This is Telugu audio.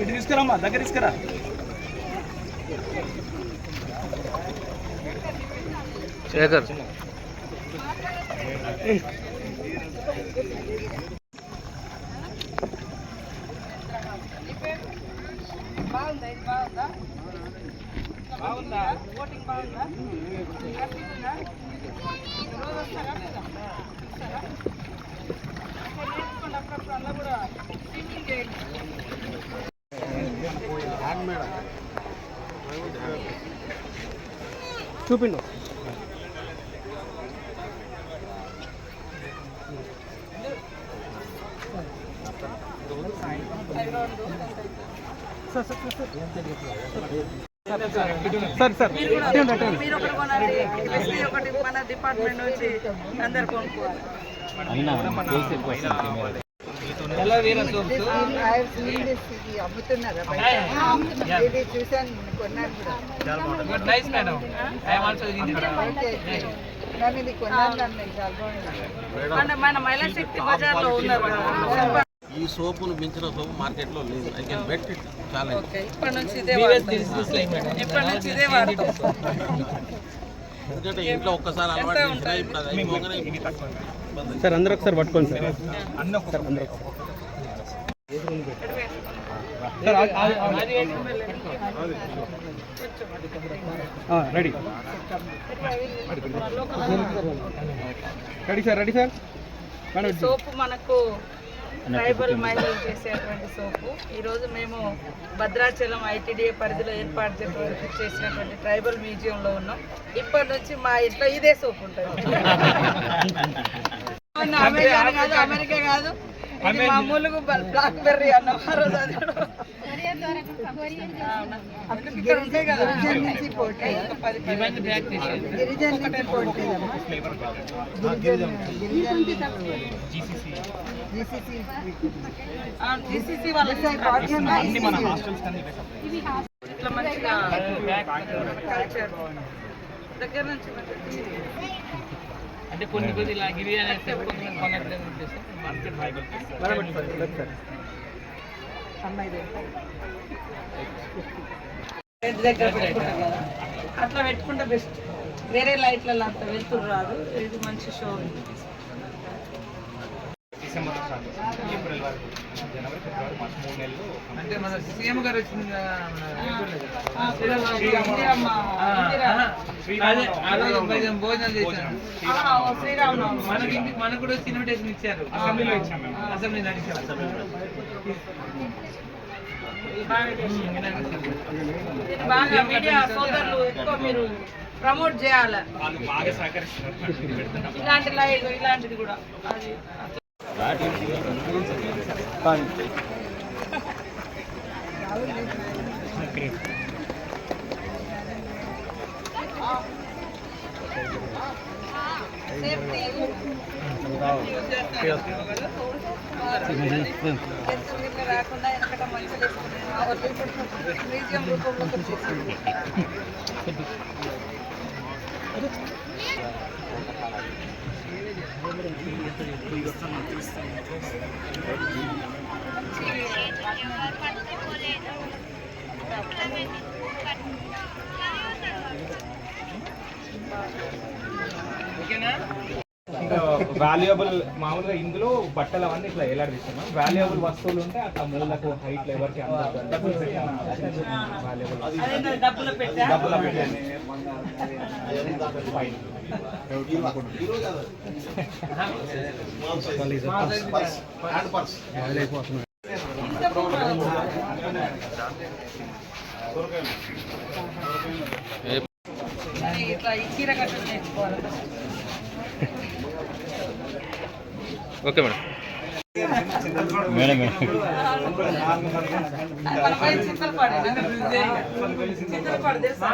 ఇటు తీసుకురామ్మా, దగ్గర తీసుకురా. శేఖర్ బాగుందా? ఓటింగ్ బాగుందా? రోజు వస్తారా లేదా? నేర్చుకోండి అప్పుడప్పుడు అలా కూడా స్విమ్మింగ్ చేయండి. చూపిండు. సార్ మీరు ఒకటి కొనండి, ఒకటి మన డిపార్ట్మెంట్ నుంచి అందరు కొనుక్కోవాలి. మన మహిళా శక్తి బజార్ లో ఉన్నారు. ఈ సోపును మించిన సోపు మార్కెట్ లో లేదు. I can bet it challenge. ఇప్పటి నుంచి ఇదే వాడతాం. ఎందుకంటే ఇంట్లో ఒక్కసారి అలవాటు చేసినా ఇప్పుడు అది అయిపోగానే సార్ అందరూ ఒకసారి పట్టుకోండి సార్. సార్ అందరూ ready ready sir, ready sir. Soap మనకు ట్రైబల్ మహిళలు చేసేటువంటి సోపు. ఈరోజు మేము భద్రాచలం ఐటీడీఏ పరిధిలో ఏర్పాటు చేసినటువంటి ట్రైబల్ మ్యూజియంలో ఉన్నాం. ఇప్పటి నుంచి మా ఇంట్లో ఇదే సోపు ఉంటుంది. అమెరికా కాదు, ఇది మామూలుగా బ్లాక్ బెర్రీ అన్న జీసీసీ వాళ్ళ ఇట్లా మంచిగా కల్చర్ దగ్గర నుంచి అంటే కొన్ని కొద్ది ఇలా గిరి అనేది కొనట్లేదు దగ్గర పెట్టుకుంటాం కదా, అట్లా పెట్టుకుంటే బెస్ట్. వేరే లైట్లలో అంత వెళ్తురు రాదు. ఇది మంచి షో. డిసెంబర్ ఏప్రిల్ వరకు జనవరి ఫిబ్రవరి మార్చి 3 నెలలు. అంటే మన సీఎం గారు వచ్చింది భోజనం చేశాను. మనకు కూడా ఇన్విటేషన్ ఇచ్చారు. అసెంబ్లీలో ఇచ్చాము. అసెంబ్లీ నడిచారు. బాగా మీడియా సోదరులు ఎక్కువ మీరు ప్రమోట్ చేయాలి. బాగా సహకరిస్తున్నారు. ఇలాంటి లైవ్ ఇలాంటిది కూడా అది రాకుండా వెనకట మంచిగా మ్యూజియం రూపంలో వాల్యుయబుల్ మామూలుగా ఇందులో బట్టలు అవన్నీ ఇట్లా ఎలాడిస్తున్నాం. వాల్యుయబుల్ వస్తువులు ఉంటే అట్లా మూలకు హైట్ ఎవరికి డబ్బులు ఇట్లా ఈ చీర కట్టలు నేర్చుకోవాలి. Okay madam. చింతలపాడు తెలుసా?